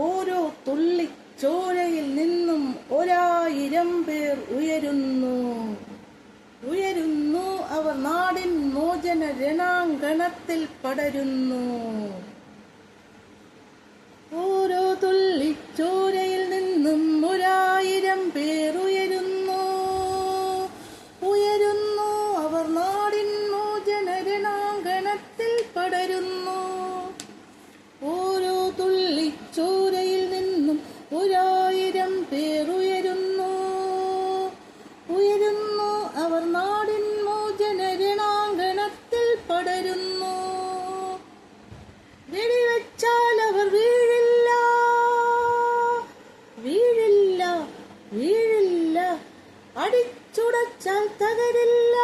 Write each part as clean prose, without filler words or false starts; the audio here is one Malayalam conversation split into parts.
ഓരോ തുള്ളി ചോരയിൽ നിന്നും 1000 പേർ ഉയരുന്നു. അവർ നാടിൻ മോചന രണാങ്കണത്തിൽ പടരുന്നു. ഓരോ തുള്ളി ചോരയിൽ നിന്നും 1000 പേർ ഉയരുന്നു. അവർ നാടിൻ മോചന രണാങ്കണത്തിൽ പടരുന്നു. ഓരോ തുള്ളി ചോരയിൽ നിന്നും 1000 പേർ ഉയരുന്നു. അവർ നാടിൻ മോചന രണാങ്കണത്തിൽ പടരുന്നു. വെടിവെച്ചാൽ അവർ വീഴില്ല. അടിച്ചുടച്ചാൽ തകരില്ല.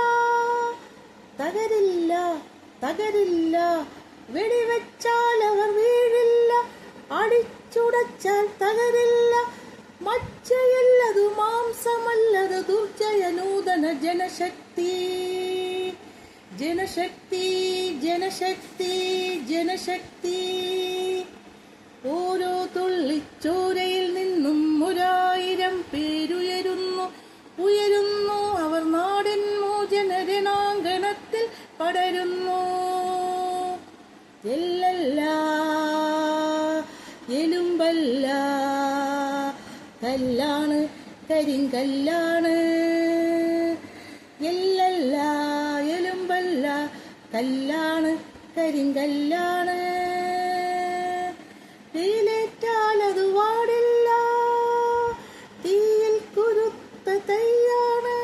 വെടിവെച്ചാൽ അവർ വീഴില്ല. അടിച്ചുടച്ചാൽ തകരില്ല. മജ്ജയല്ലതു മാംസമല്ലത് ദുർജയ നൂതന ജനശക്തി. ഓരോ തുള്ളി ചോരയിൽ നിന്നും 1000 പേരുയരുന്നു. അവർ നാടിൻ മോചന രണാങ്കണത്തിൽ പടരുന്നു. എല്ലല്ല എലുമ്പല്ല, കല്ലാണ്, കരിങ്കല്ലാണ്. എല്ലല്ല എലുമ്പല്ല, കല്ലാണ്, കരിങ്കല്ലാണ്. തീയിലേറ്റാൽ അത് വാടില്ല. തീയിൽ കുരുത്ത തൈയാണ്.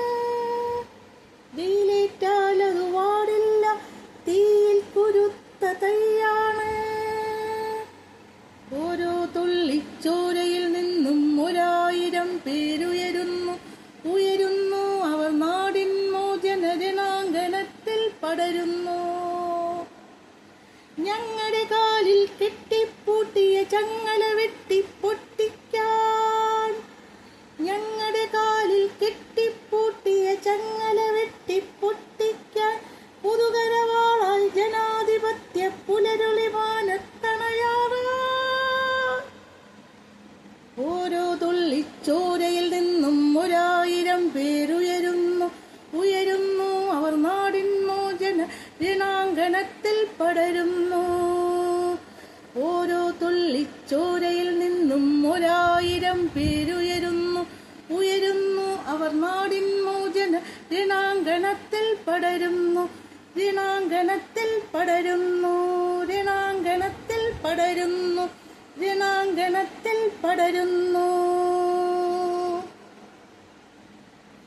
തീയിലേറ്റാൽ അത് വാടില്ല. തീയിൽ കുരുത്ത തൈയാണ്. ഓരോ തുള്ളി ചോരയിൽ നിന്നും 1000 പേരുയരുന്നു. അവർ നാടിൻ മോചന രണാങ്കണത്തിൽ പടരുന്നു. ഞങ്ങളുടെ കാലിൽ കെട്ടിപ്പൂട്ടിയ ചങ്ങല വെട്ടി പൊട്ടിക്കാൻ. ഞങ്ങളുടെ കാലിൽ കെട്ടിപ്പൂട്ടിയ ചങ്ങല വെട്ടി പൊട്ടിക്കാൻ. പുതുകരവാളായി ജനാധിപത്യ പുലരുളിമാനത്തണയാറ്. ഓരോ തുള്ളി ചോരയിൽ നിന്നും 1000 പേരുയരുന്നു. അവർ നാടിൻ മോചന രണാങ്കണത്തിൽ പടരുന്നു. ഓരോ തുള്ളി ചോരയിൽ നിന്നും 1000 പേരുയരുന്നു. അവർ നാടിൻ മോചന രണാങ്കണത്തിൽ പടരുന്നു. രണാങ്കണത്തിൽ പടരുന്നു.